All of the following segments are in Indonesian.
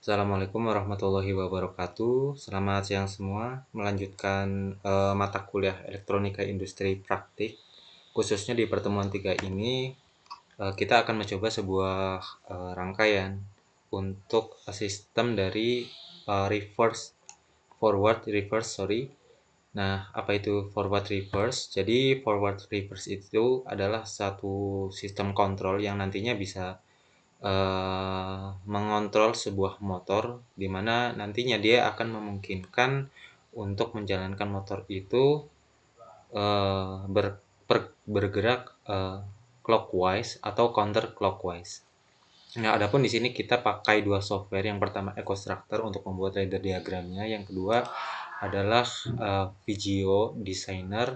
Assalamualaikum warahmatullahi wabarakatuh. Selamat siang semua. Melanjutkan mata kuliah Elektronika Industri Praktik. Khususnya di pertemuan 3 ini, kita akan mencoba sebuah rangkaian untuk sistem dari forward reverse, sorry. Nah, apa itu forward reverse? Jadi forward reverse itu adalah satu sistem kontrol yang nantinya bisa mengontrol sebuah motor, di mana nantinya dia akan memungkinkan untuk menjalankan motor itu eh, ber- bergerak clockwise atau counter clockwise. Nah, adapun di sini kita pakai dua software. Yang pertama EcoStructor untuk membuat render diagramnya, yang kedua adalah Vigio Designer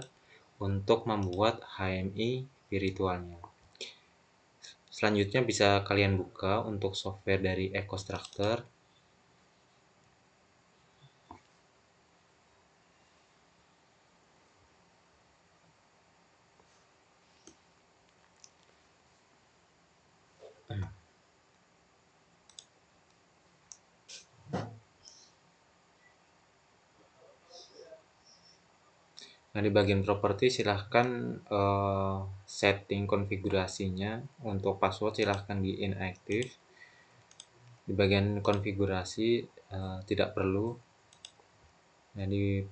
untuk membuat HMI virtualnya. Selanjutnya bisa kalian buka untuk software dari EcoStructor. Nah, di bagian properti silahkan setting konfigurasinya. Untuk password silahkan di inactive. Di bagian konfigurasi tidak perlu. Nah, di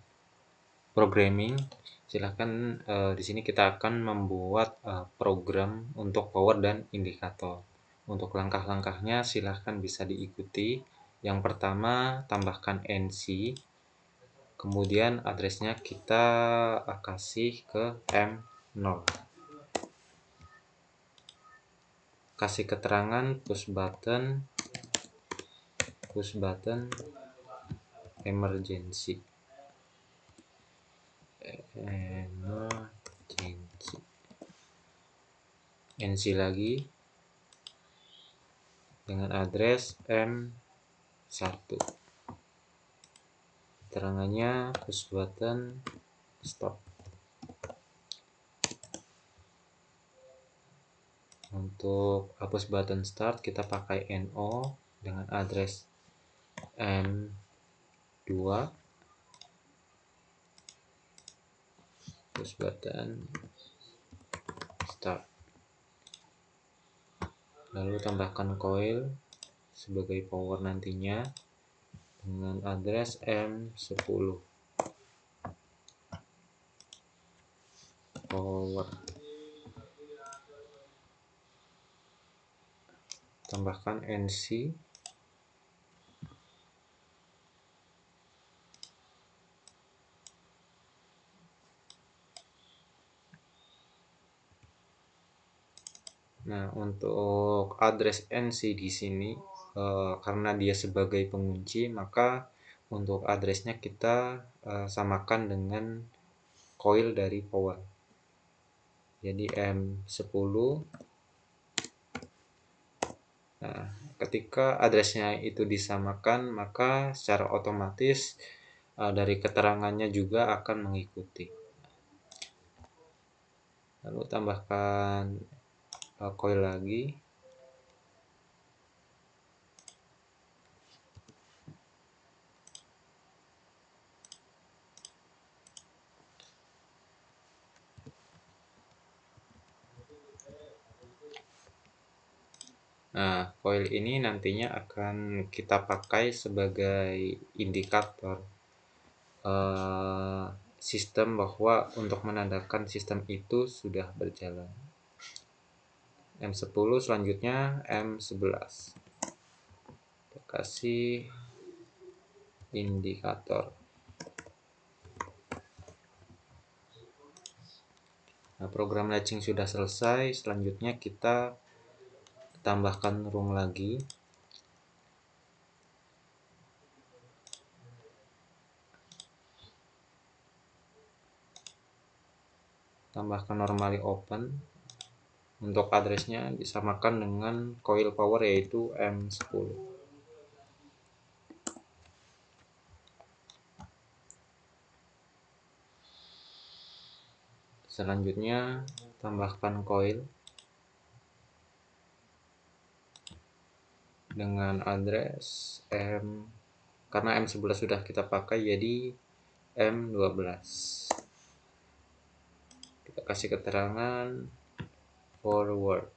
programming silahkan di sini kita akan membuat program untuk power dan indikator. Untuk langkah-langkahnya silahkan bisa diikuti. Yang pertama, tambahkan NC. Kemudian addressnya kita kasih ke M0. Kasih keterangan push button emergency. NC lagi dengan address M1. Keterangannya push button stop. Untuk hapus button start kita pakai NO dengan address M2. Push button start. Lalu tambahkan coil sebagai power nantinya dengan address M10. Power. Tambahkan NC. Nah, untuk address NC di sini karena dia sebagai pengunci, maka untuk addressnya kita samakan dengan coil dari power. Jadi M10. Nah, ketika addressnya itu disamakan, maka secara otomatis dari keterangannya juga akan mengikuti. Lalu tambahkan coil lagi. Nah, coil ini nantinya akan kita pakai sebagai indikator sistem bahwa untuk menandakan sistem itu sudah berjalan. M10 selanjutnya M11. Kita kasih indikator. Nah, program latching sudah selesai. Selanjutnya kita tambahkan rung lagi. Tambahkan normally open. Untuk addressnya disamakan dengan coil power yaitu M10. Selanjutnya tambahkan coil. dengan address karena M11 sudah kita pakai, jadi M12. Kita kasih keterangan forward.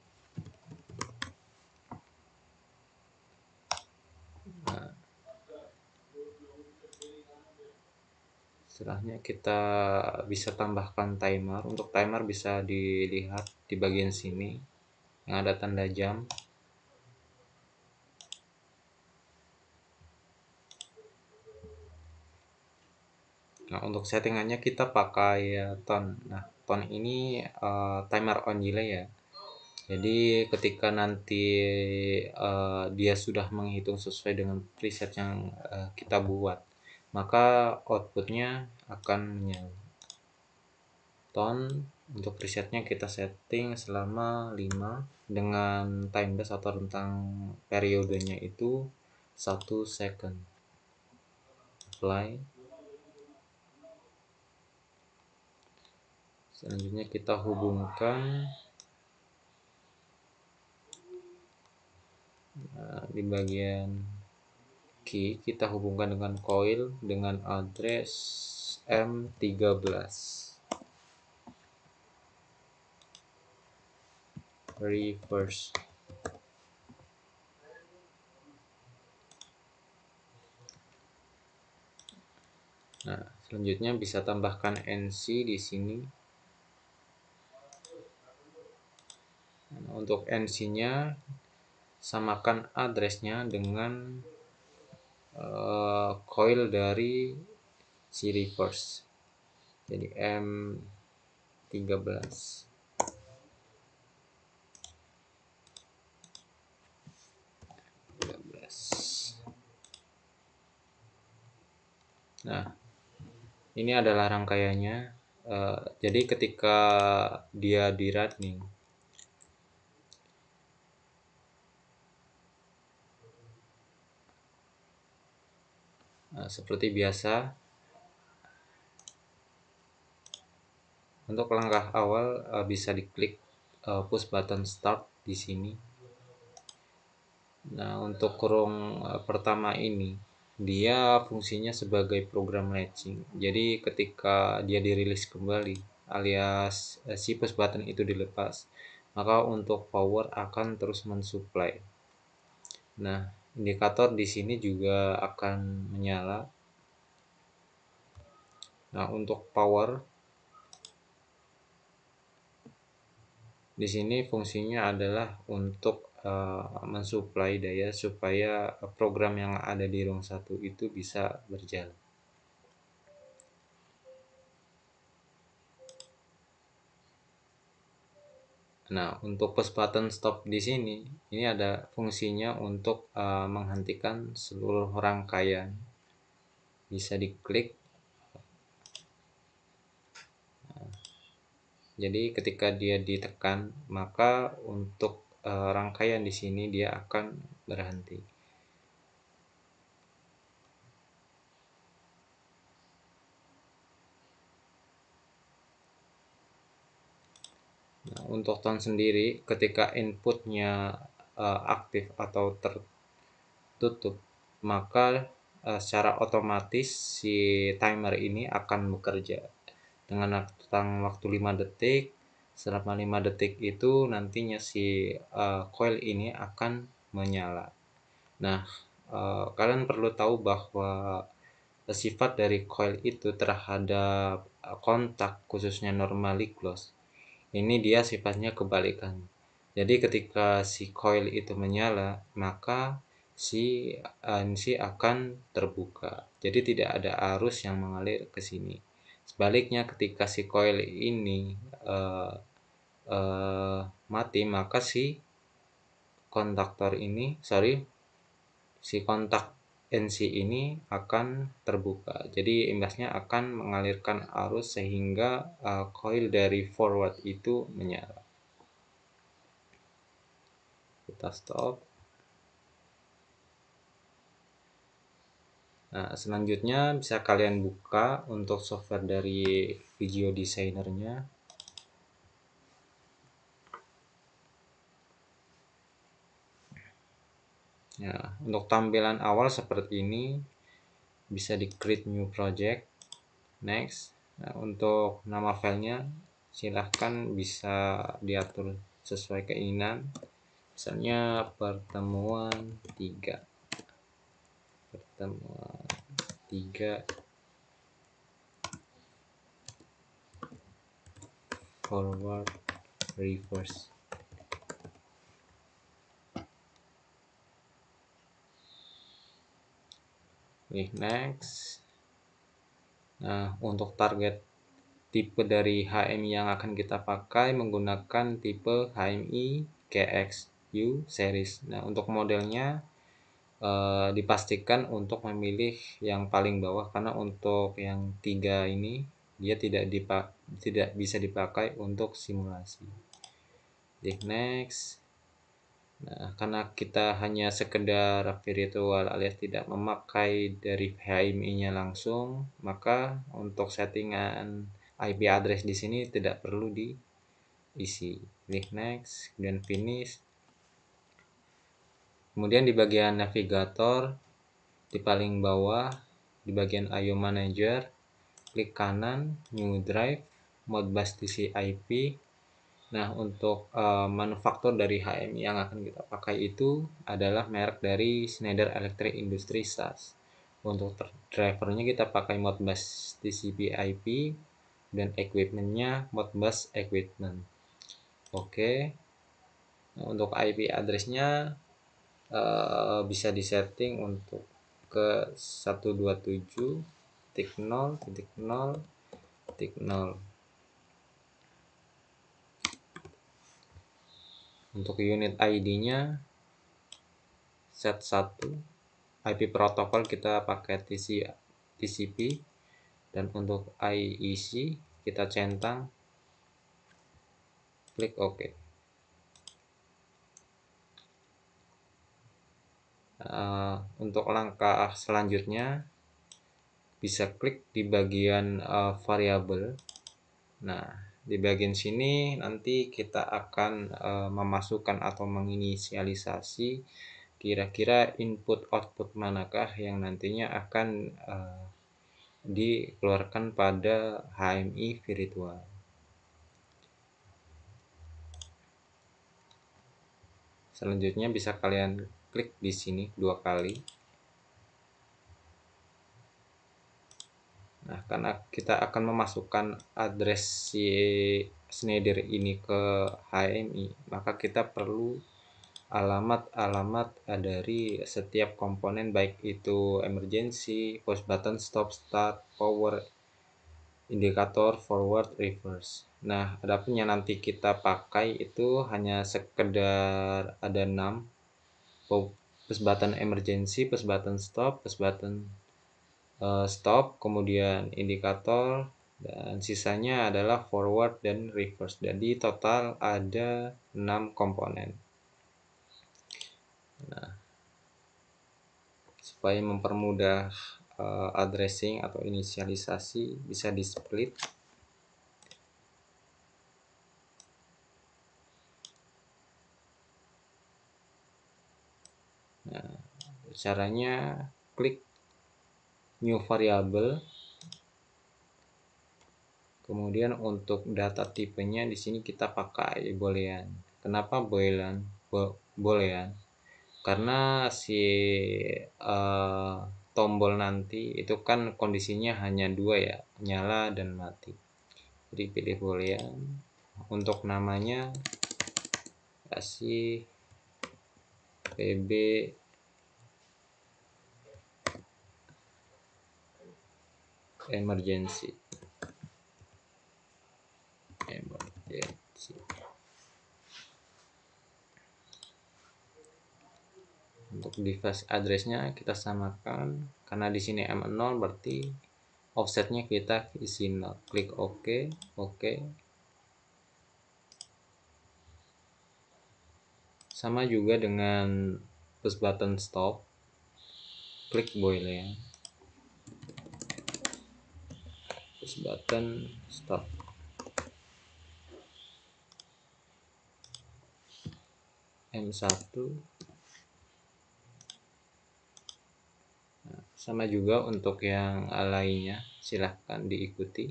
Nah, setelahnya kita bisa tambahkan timer. Untuk timer bisa dilihat di bagian sini yang ada tanda jam. Nah, untuk settingannya kita pakai tone. Nah, tone ini timer on delay ya. Jadi ketika nanti dia sudah menghitung sesuai dengan preset yang kita buat, maka outputnya akan menyala. Tone untuk presetnya kita setting selama 5 dengan time base atau rentang periodenya itu 1 second. Apply. Selanjutnya kita hubungkan di bagian key, kita hubungkan dengan coil dengan address M13. Reverse. Nah, selanjutnya bisa tambahkan NC di sini. Nah, untuk NC-nya samakan addressnya dengan coil dari si reverse. Jadi M13. Nah, ini adalah rangkaiannya. Jadi ketika dia di running, seperti biasa, untuk langkah awal bisa diklik push button start di sini. Nah, untuk kurung pertama ini dia fungsinya sebagai program latching. Jadi ketika dia dirilis kembali alias si push button itu dilepas, maka untuk power akan terus mensuplai. Nah, indikator di sini juga akan menyala. Nah, untuk power di sini fungsinya adalah untuk mensuplai daya supaya program yang ada di ruang 1 itu bisa berjalan. Nah, untuk push button stop di sini, ini ada fungsinya untuk menghentikan seluruh rangkaian. Bisa diklik. Jadi ketika dia ditekan, maka untuk rangkaian di sini dia akan berhenti. Nah, untuk tone sendiri, ketika inputnya aktif atau tertutup, maka secara otomatis si timer ini akan bekerja dengan rentang waktu 5 detik. Selama 5 detik itu nantinya si coil ini akan menyala. Nah, kalian perlu tahu bahwa sifat dari coil itu terhadap kontak, khususnya normally close, ini dia sifatnya kebalikan. Jadi ketika si coil itu menyala, maka si NC akan terbuka. Jadi tidak ada arus yang mengalir ke sini. Sebaliknya ketika si coil ini mati, maka si kontak NC ini akan terbuka. Jadi imbasnya akan mengalirkan arus sehingga coil dari forward itu menyala. Kita stop. Nah, selanjutnya bisa kalian buka untuk software dari video designernya. Ya, untuk tampilan awal seperti ini, bisa di create new project, next. Nah, untuk nama filenya silahkan bisa diatur sesuai keinginan, misalnya pertemuan 3 forward reverse. Next. Nah, untuk target tipe dari HMI yang akan kita pakai menggunakan tipe HMI KXU series. Nah, untuk modelnya dipastikan untuk memilih yang paling bawah, karena untuk yang 3 ini dia tidak bisa dipakai untuk simulasi. Next. Nah, karena kita hanya sekedar virtual alias tidak memakai dari HMI-nya langsung, maka untuk settingan IP address di sini tidak perlu diisi. Klik next, kemudian finish. Kemudian di bagian navigator, di paling bawah, di bagian IO Manager, klik kanan, New Drive, Modbus TCP/IP. Nah, untuk manufaktur dari HMI yang akan kita pakai itu adalah merek dari Schneider Electric Industries SAS. Untuk drivernya kita pakai Modbus TCP/IP dan equipmentnya Modbus Equipment. Oke. Nah, untuk IP addressnya bisa disetting untuk ke 127.0.0.0. Untuk unit ID-nya set 1, IP protokol kita pakai TCP, dan untuk IEC kita centang, klik OK. Untuk langkah selanjutnya bisa klik di bagian variabel. Nah, di bagian sini nanti kita akan memasukkan atau menginisialisasi kira-kira input output manakah yang nantinya akan dikeluarkan pada HMI virtual. Selanjutnya bisa kalian klik di sini 2 kali. Nah, karena kita akan memasukkan address si Schneider ini ke HMI, maka kita perlu alamat-alamat dari setiap komponen, baik itu emergency, push button, stop, start, power, indikator, forward, reverse. Nah, adapun yang nanti kita pakai itu hanya sekedar ada 6, push button emergency, push button stop, push button stop, kemudian indikator, dan sisanya adalah forward dan reverse. Jadi total ada 6 komponen. Nah, supaya mempermudah addressing atau inisialisasi, bisa di split. Nah, caranya klik new variable. Kemudian untuk data tipenya di sini kita pakai boolean. Kenapa boolean? Boolean karena si tombol nanti itu kan kondisinya hanya 2 ya, nyala dan mati. Jadi pilih boolean. Untuk namanya kasih pb emergency. Untuk device addressnya kita samakan, karena di sini M0 berarti offsetnya kita isi 0. Klik OK, OK. Sama juga dengan push button stop, klik boolean, push button stop. M1 Sama juga untuk yang lainnya, silahkan diikuti.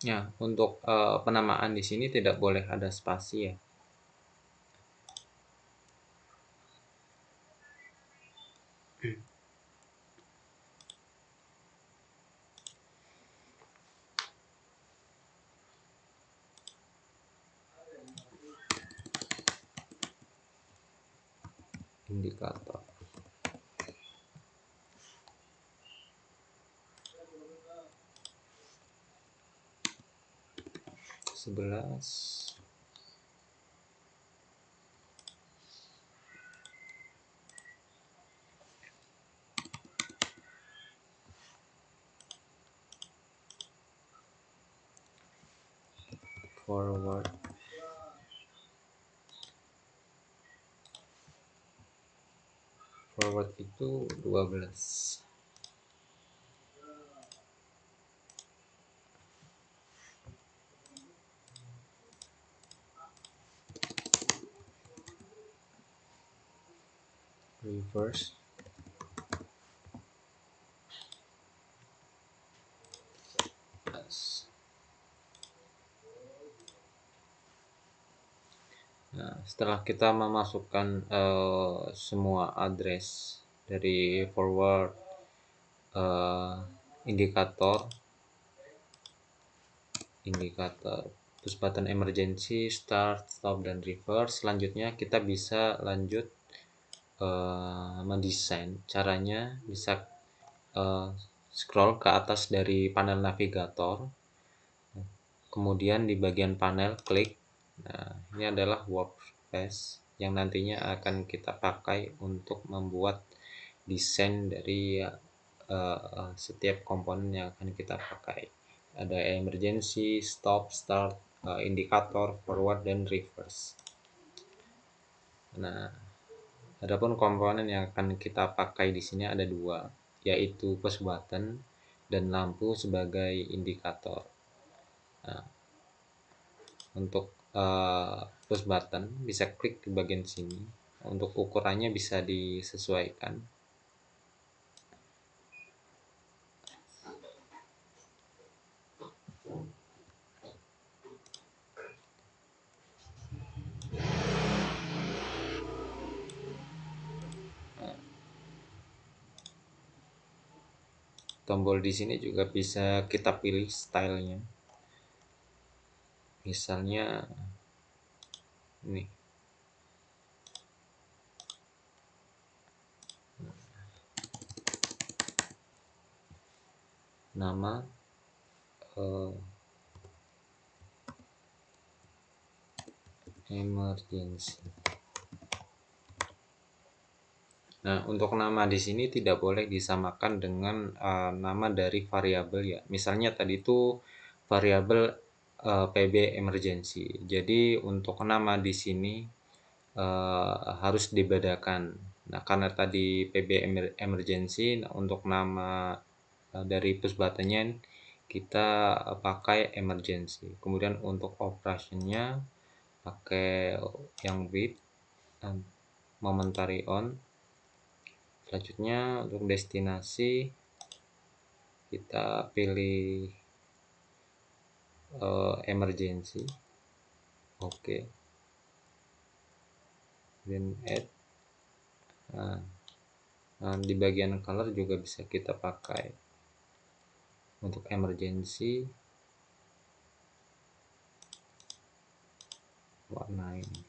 Ya, untuk penamaan di sini tidak boleh ada spasi ya. Indikator 11. Forward itu 12. Reverse 11. Nah, setelah kita memasukkan semua address dari forward, indikator push button emergency, start, stop, dan reverse, selanjutnya kita bisa lanjut mendesain. Caranya bisa scroll ke atas dari panel navigator, kemudian di bagian panel klik. Nah, ini adalah workspace yang nantinya akan kita pakai untuk membuat desain dari setiap komponen yang akan kita pakai. Ada emergency, stop, start, indikator, forward, dan reverse. Nah, adapun komponen yang akan kita pakai di sini ada dua, yaitu push button dan lampu sebagai indikator. Nah, untuk push button bisa klik di bagian sini. Untuk ukurannya bisa disesuaikan. Tombol di sini juga bisa kita pilih stylenya. Misalnya ini. Nama emergency. Nah, untuk nama di sini tidak boleh disamakan dengan nama dari variabel ya. Misalnya tadi itu variabel PB emergency. Jadi untuk nama di sini harus dibedakan. Nah, karena tadi PB emergency, nah untuk nama dari push buttonnya kita pakai emergency. Kemudian untuk operationnya pakai yang with momentary on. Selanjutnya untuk destinasi kita pilih emergency. Oke. Dan add. Nah, di bagian color juga bisa kita pakai untuk emergency warna ini.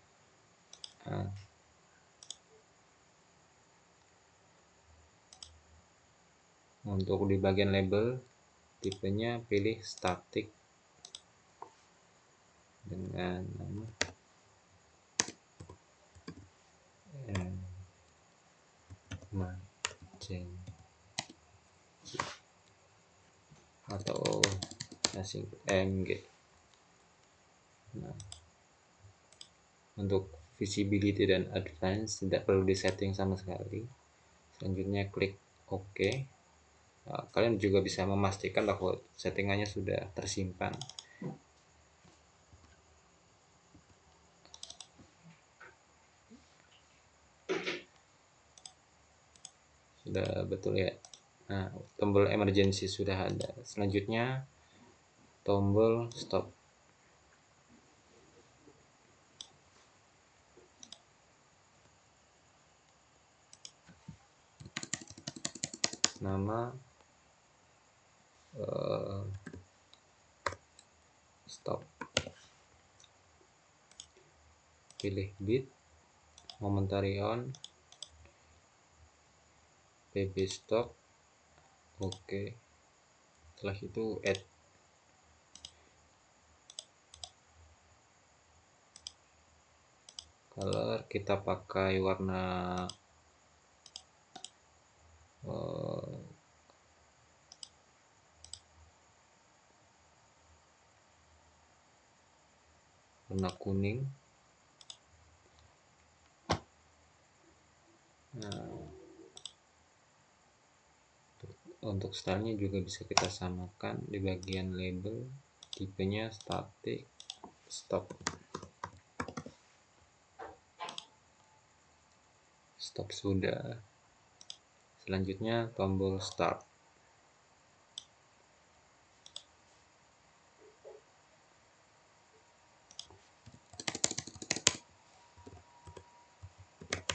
Nah, untuk di bagian label tipenya pilih static dengan nama magenta atau asing MG. Nah, untuk visibility dan advance tidak perlu disetting sama sekali. Selanjutnya klik OK. Nah, kalian juga bisa memastikan bahwa settingannya sudah tersimpan. Sudah betul ya. Nah, tombol emergency sudah ada. Selanjutnya tombol stop. Nama stop. Pilih bit, momentary on, pb stop. Oke. Setelah itu add. Color kita pakai warna warna kuning. Nah, untuk stylenya juga bisa kita samakan di bagian label, tipenya static, stop. Stop sudah. Selanjutnya tombol start.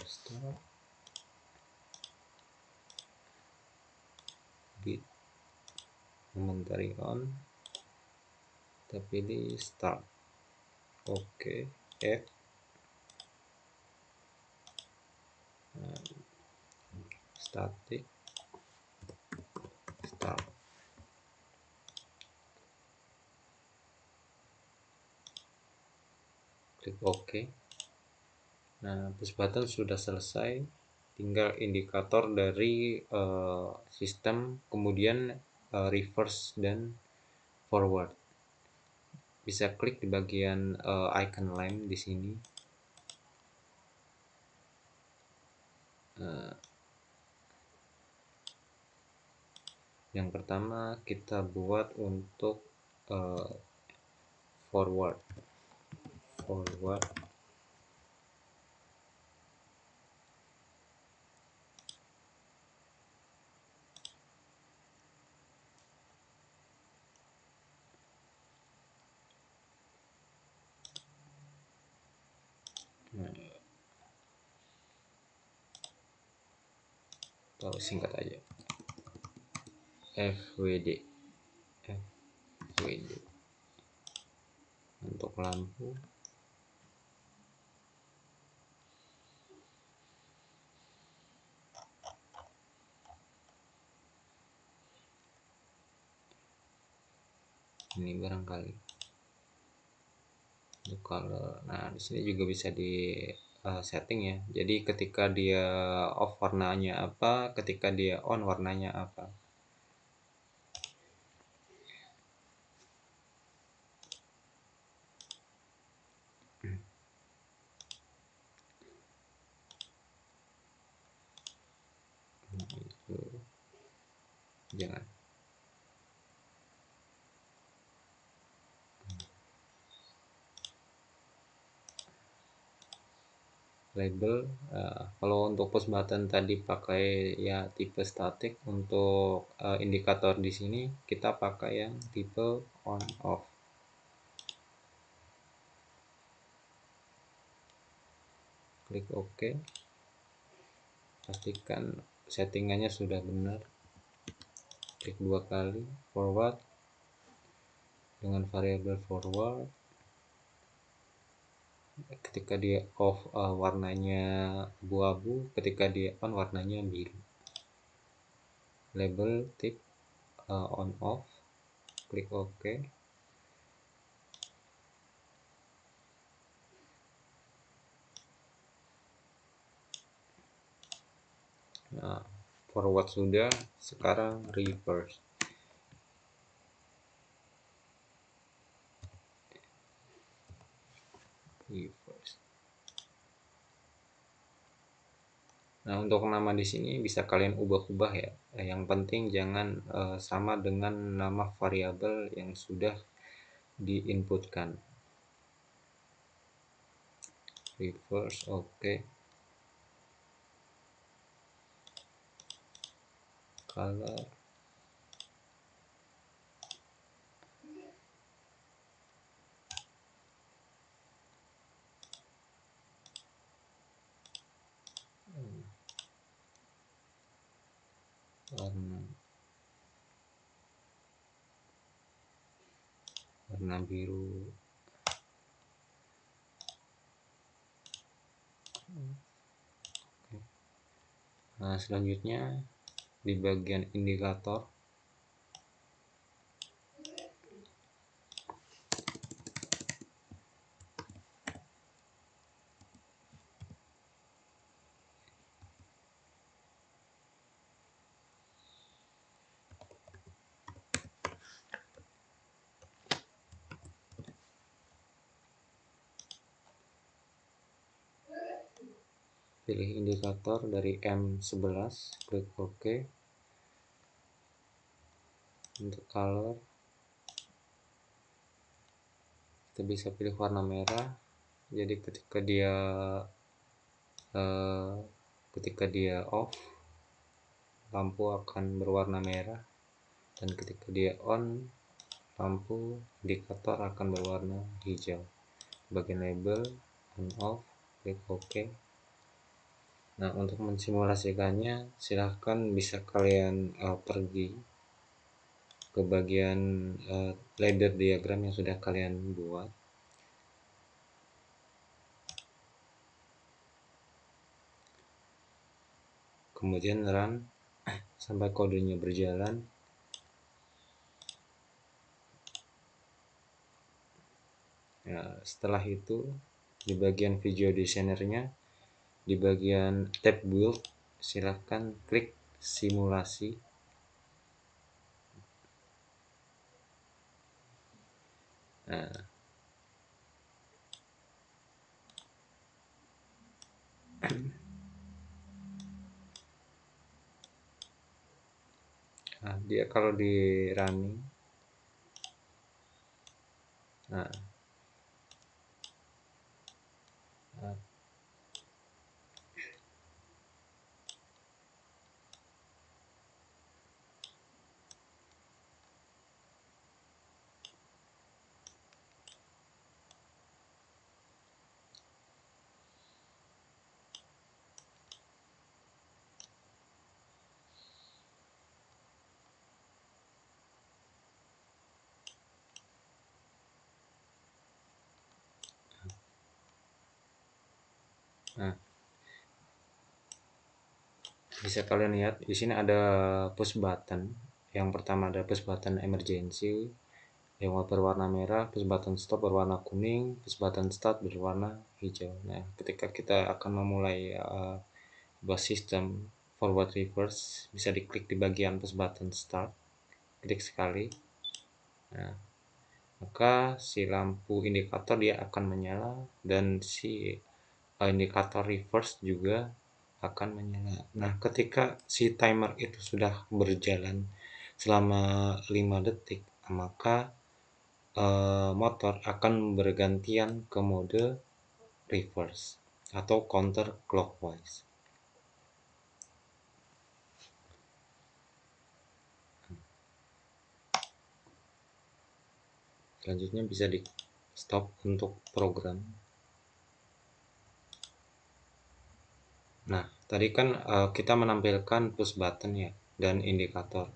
Start. Bit, momentary on, kita pilih start. Oke, add. Static, start. Klik OK. Nah, push button sudah selesai, tinggal indikator dari sistem, kemudian reverse dan forward. Bisa klik di bagian icon lamp di sini. Yang pertama kita buat untuk forward. Atau singkat aja FWD. Untuk lampu ini barangkali untuk color. Nah, di sini juga bisa di setting ya. Jadi ketika dia off warnanya apa, ketika dia on warnanya apa. Itu jangan. Label, kalau untuk push button tadi pakai ya tipe static, untuk indikator di sini kita pakai yang tipe on off. Klik OK. Pastikan settingannya sudah benar. Klik 2 kali forward dengan variabel forward. Ketika dia off warnanya abu-abu, ketika dia on warnanya biru. Label tip on off. Klik OK. Nah, forward sudah, sekarang reverse. Nah, untuk nama di sini bisa kalian ubah-ubah ya. Yang penting jangan sama dengan nama variabel yang sudah diinputkan. Reverse, oke. Color. Warna biru. Nah, selanjutnya di bagian indikator pilih indikator dari M11, klik OK. Untuk color kita bisa pilih warna merah, jadi ketika dia off lampu akan berwarna merah, dan ketika dia on lampu indikator akan berwarna hijau. Bagian label on off, klik OK. Nah, untuk mensimulasikannya silahkan bisa kalian pergi ke bagian ladder diagram yang sudah kalian buat. Kemudian run sampai kodenya berjalan. Ya, setelah itu di bagian video designernya, di bagian tab build, silahkan klik simulasi. Nah, dia kalau di running, nah, nah, nah, bisa kalian lihat di sini ada push button. Yang pertama ada push button emergency yang berwarna merah, push button stop berwarna kuning, push button start berwarna hijau. Nah, ketika kita akan memulai sebuah sistem forward reverse, bisa diklik di bagian push button start, klik sekali. Nah, maka si lampu indikator dia akan menyala, dan si indikator reverse juga akan menyala. Nah, ketika si timer itu sudah berjalan selama 5 detik, maka motor akan bergantian ke mode reverse atau counter clockwise. Selanjutnya bisa di stop untuk program. Nah, tadi kan kita menampilkan push button ya dan indikator.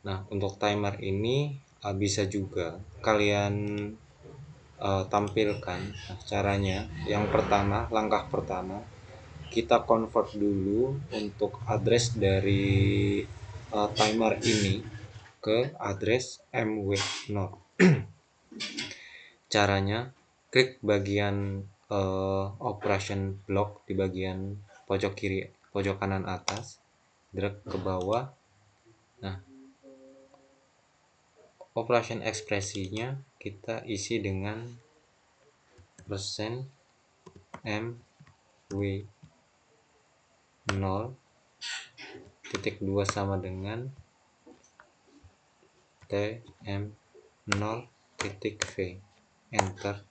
Nah, untuk timer ini bisa juga kalian tampilkan. Nah, caranya yang pertama, langkah pertama, kita convert dulu untuk address dari timer ini ke address MW0. Caranya, klik bagian operation block di bagian pojok kiri, pojok kanan atas, drag ke bawah. Nah, operation ekspresinya kita isi dengan %MW 0.2 sama dengan tm0.v. Enter.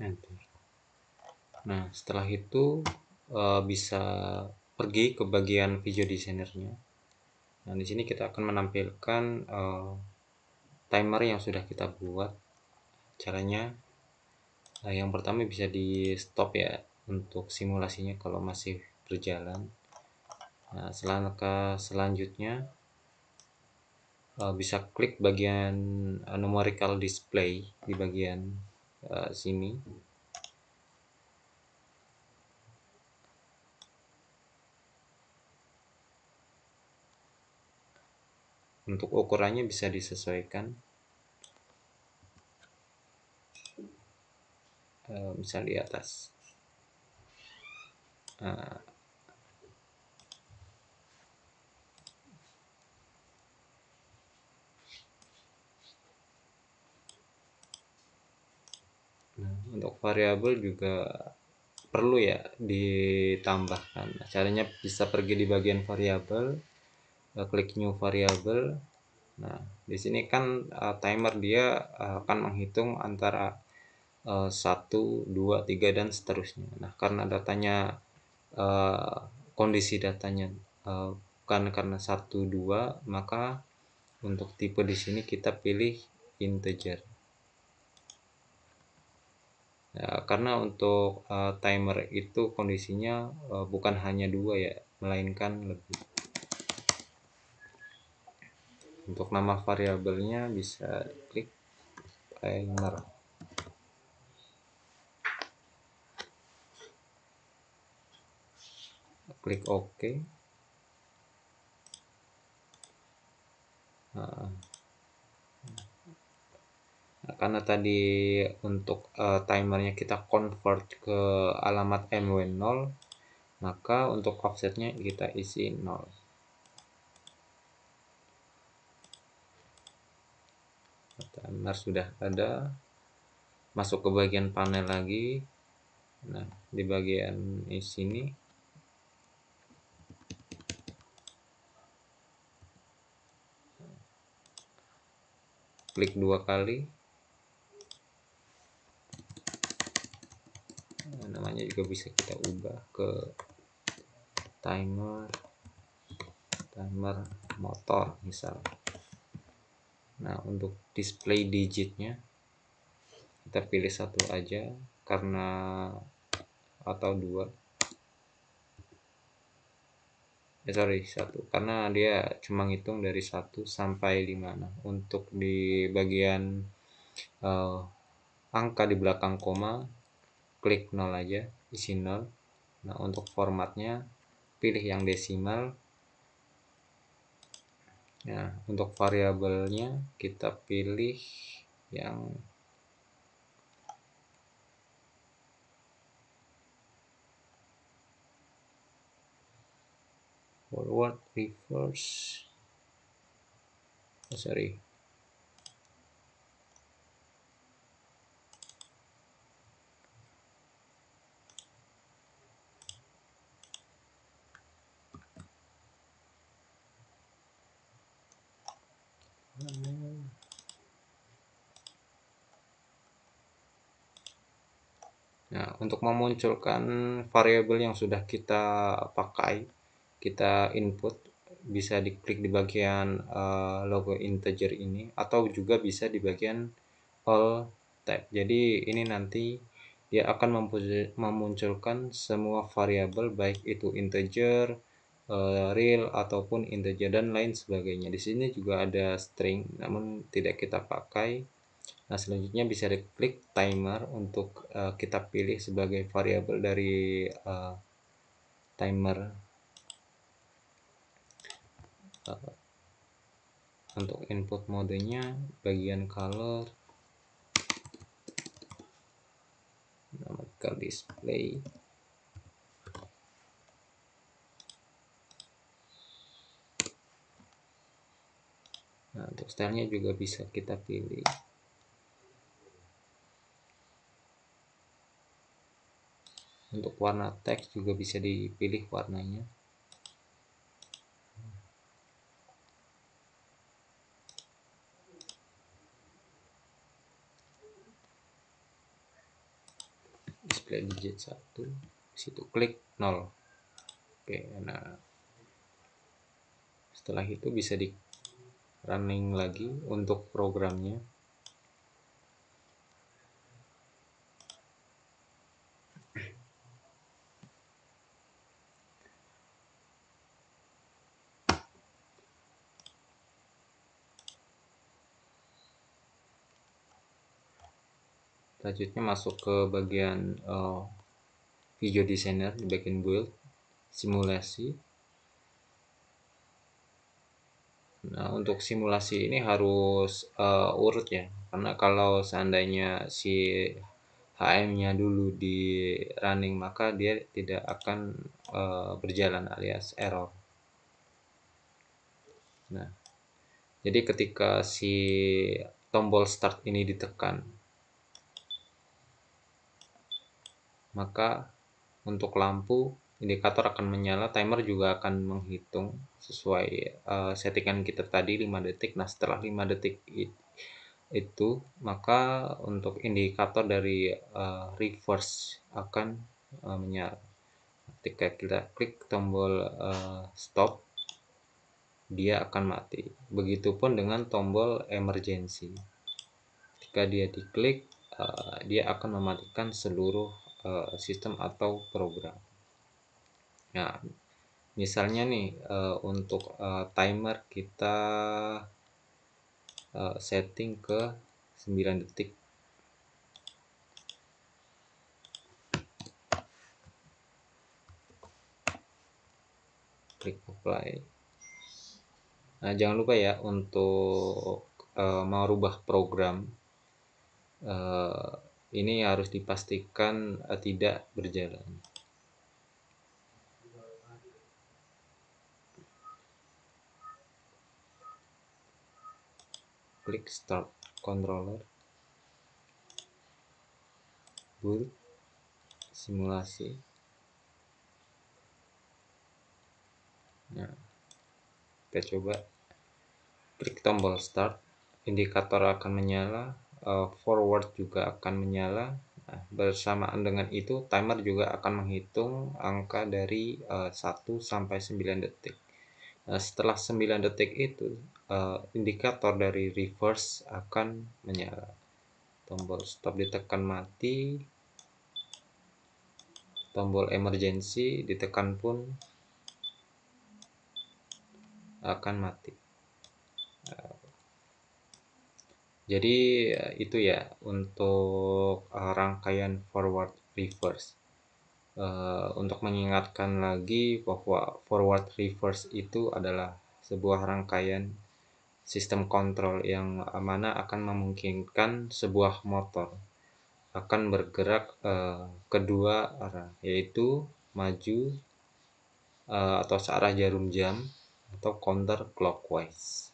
Enter. Nah, setelah itu bisa pergi ke bagian video designernya. Nah, di sini kita akan menampilkan timer yang sudah kita buat. Caranya yang pertama bisa di stop ya untuk simulasinya kalau masih berjalan. Nah, selangkah selanjutnya bisa klik bagian numerical display di bagian sini. Untuk ukurannya bisa disesuaikan, misal di atas. Nah, untuk variabel juga perlu ya ditambahkan. Nah, caranya bisa pergi di bagian variabel, klik new variable. Nah, di sini kan timer dia akan menghitung antara 1, 2, 3 dan seterusnya. Nah, karena datanya kondisi datanya bukan karena 1, 2, maka untuk tipe di sini kita pilih integer. Ya, karena untuk timer itu kondisinya bukan hanya 2 ya, melainkan lebih. Untuk nama variabelnya bisa klik timer. Klik OK. Nah, karena tadi untuk timernya kita convert ke alamat MW0, maka untuk offsetnya kita isi 0. Timer sudah ada. Masuk ke bagian panel lagi. Nah, di bagian sini klik 2 kali. Nah, namanya juga bisa kita ubah ke timer motor misal. Nah, untuk display digitnya kita pilih 1 aja karena atau 2. 1 karena dia cuma ngitung dari 1 sampai 5. Nah, untuk di bagian angka di belakang koma klik 0 aja, isi 0. Nah, untuk formatnya pilih yang desimal. Nah, untuk variabelnya kita pilih yang forward, reverse, sorry. Nah, untuk memunculkan variabel yang sudah kita pakai, kita input, bisa diklik di bagian logo integer ini, atau juga bisa di bagian all tab. Jadi ini nanti dia akan memunculkan semua variabel, baik itu integer, real ataupun integer dan lain sebagainya. Di sini juga ada string, namun tidak kita pakai. Nah, selanjutnya bisa diklik timer untuk kita pilih sebagai variabel dari timer. Untuk input modenya bagian color, numerical display. Nah, untuk stylenya juga bisa kita pilih. Untuk warna teks juga bisa dipilih warnanya. Display digit 1, situ klik 0. Oke, nah setelah itu bisa di running lagi untuk programnya. Selanjutnya masuk ke bagian video designer di bagian build, simulasi. Nah, untuk simulasi ini harus urut ya, karena kalau seandainya si HM-nya dulu di running maka dia tidak akan berjalan alias error. Nah, jadi ketika si tombol start ini ditekan, maka untuk lampu indikator akan menyala, timer juga akan menghitung sesuai settingan kita tadi 5 detik. Nah, setelah 5 detik itu maka untuk indikator dari reverse akan menyala. Ketika kita klik tombol stop, dia akan mati. Begitupun dengan tombol emergency. Ketika dia diklik, dia akan mematikan seluruh sistem atau program. Nah, misalnya nih untuk timer kita setting ke 9 detik. Klik apply. Nah, jangan lupa ya untuk mau rubah program ini harus dipastikan tidak berjalan. Klik start controller, build, simulasi. Nah, kita coba klik tombol start, indikator akan menyala, forward juga akan menyala. Nah, bersamaan dengan itu timer juga akan menghitung angka dari 1 sampai 9 detik. Nah, setelah 9 detik itu indikator dari reverse akan menyala. Tombol stop ditekan mati, tombol emergency ditekan pun akan mati. Jadi itu ya untuk rangkaian forward reverse. Untuk mengingatkan lagi bahwa forward reverse itu adalah sebuah rangkaian sistem kontrol yang mana akan memungkinkan sebuah motor akan bergerak kedua arah, yaitu maju atau searah jarum jam atau counter clockwise.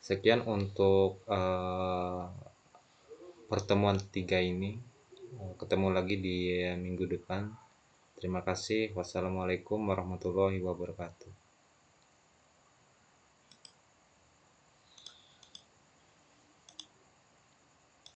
Sekian untuk pertemuan 3 ini. Ketemu lagi di minggu depan. Terima kasih. Wassalamualaikum warahmatullahi wabarakatuh.